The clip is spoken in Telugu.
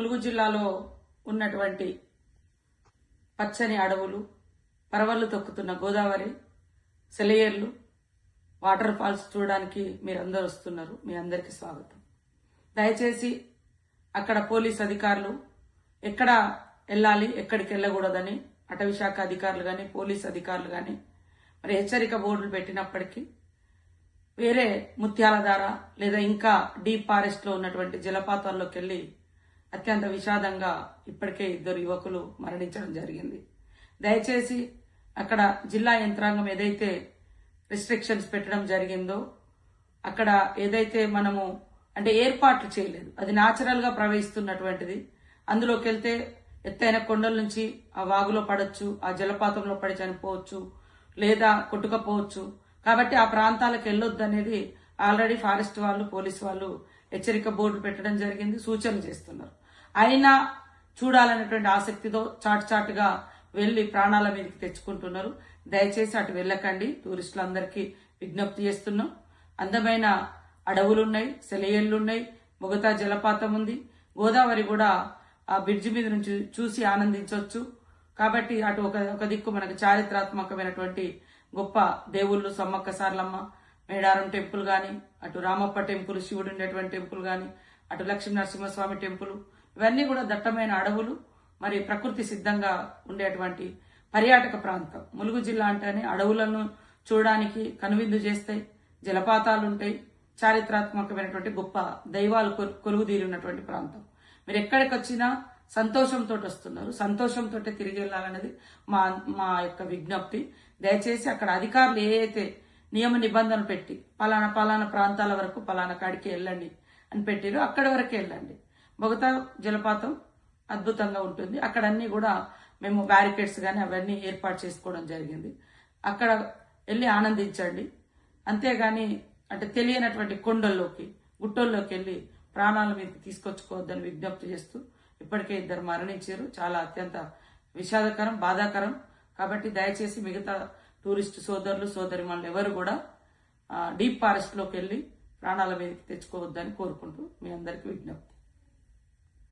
ములుగు జిల్లాలో ఉన్నటువంటి పచ్చని అడవులు, పరవళ్లు తొక్కుతున్న గోదావరి, సెలయేర్లు, వాటర్ ఫాల్స్ చూడడానికి మీరందరూ వస్తున్నారు. మీ అందరికీ స్వాగతం. దయచేసి అక్కడ పోలీస్ అధికారులు ఎక్కడ వెళ్ళాలి, ఎక్కడికి వెళ్ళకూడదని అటవీ శాఖ అధికారులు కానీ పోలీస్ అధికారులు కానీ మరి హెచ్చరిక బోర్డులు పెట్టినప్పటికీ వేరే ముత్యాల ధార లేదా ఇంకా డీప్ ఫారెస్ట్ లో ఉన్నటువంటి జలపాతాల్లోకి వెళ్లి అత్యంత విషాదంగా ఇప్పటికే 2 యువకులు మరణించడం జరిగింది. దయచేసి అక్కడ జిల్లా యంత్రాంగం ఏదైతే రిస్ట్రిక్షన్స్ పెట్టడం జరిగిందో అక్కడ ఏదైతే మనము అంటే ఏర్పాట్లు చేయలేదు, అది న్యాచురల్ గా ప్రవహిస్తున్నటువంటిది. అందులోకి వెళ్తే ఎత్తైన కొండల నుంచి ఆ వాగులో పడొచ్చు, ఆ జలపాతంలో పడి చనిపోవచ్చు లేదా కొట్టుకపోవచ్చు. కాబట్టి ఆ ప్రాంతాలకు వెళ్ళొద్దు అనేది ఆల్రెడీ ఫారెస్ట్ వాళ్ళు పోలీసు వాళ్ళు హెచ్చరిక బోర్డు పెట్టడం జరిగింది, సూచనలు చేస్తున్నారు. అయినా చూడాలనేటువంటి ఆసక్తితో చాటుగా వెళ్లి ప్రాణాల మీదకి తెచ్చుకుంటున్నారు. దయచేసి అటు వెళ్ళకండి. టూరిస్టులందరికీ విజ్ఞప్తి చేస్తున్నాం. అందమైన అడవులున్నాయి, సెలయేళ్లున్నాయి, మొగతా జలపాతం ఉంది, గోదావరి కూడా ఆ బ్రిడ్జి మీద నుంచి చూసి ఆనందించవచ్చు. కాబట్టి అటు ఒక దిక్కు మనకు చారిత్రాత్మకమైనటువంటి గొప్ప దేవుళ్ళు సమ్మక్క సార్లమ్మ మేడారం టెంపుల్ గాని, అటు రామప్ప టెంపుల్ శివుడు ఉండేటువంటి టెంపుల్ గాని, అటు లక్ష్మీ నరసింహస్వామి టెంపుల్, ఇవన్నీ కూడా దట్టమైన అడవులు, మరి ప్రకృతి సిద్ధంగా ఉండేటువంటి పర్యాటక ప్రాంతం. ములుగు జిల్లా అంటేనే అడవులను చూడడానికి కనువిందు చేస్తాయి, జలపాతాలు ఉంటాయి, చారిత్రాత్మకమైనటువంటి గొప్ప దైవాలు కొలువుదీరి ఉన్నటువంటి ప్రాంతం. మీరు ఎక్కడికి వచ్చినా సంతోషంతో వస్తున్నారు, సంతోషంతో తిరిగి వెళ్ళాలన్నది మా యొక్క విజ్ఞప్తి. దయచేసి అక్కడ అధికారులు ఏదైతే నియమ నిబంధనలు పెట్టి పలానా ప్రాంతాల వరకు పలానా కాడికి వెళ్ళండి అని పెట్టారో అక్కడి వరకే వెళ్ళండి. మొగతా జలపాతం అద్భుతంగా ఉంటుంది. అక్కడ అన్ని కూడా మేము బ్యారికేడ్స్ కానీ అవన్నీ ఏర్పాటు చేసుకోవడం జరిగింది. అక్కడ వెళ్ళి ఆనందించండి. అంతేగాని అంటే తెలియనటువంటి కొండల్లోకి గుట్టల్లోకి వెళ్ళి ప్రాణాల మీదకి తీసుకొచ్చుకోవద్దని విజ్ఞప్తి చేస్తూ ఇప్పటికే 2 మరణించారు. చాలా అత్యంత విషాదకరం, బాధాకరం. కాబట్టి దయచేసి మిగతా టూరిస్టు సోదరులు సోదరిమణులు ఎవరు కూడా డీప్ ఫారెస్ట్ లోకి వెళ్ళి ప్రాణాల మీదకి తెచ్చుకోవద్దని కోరుకుంటూ మీ అందరికీ విజ్ఞప్తి.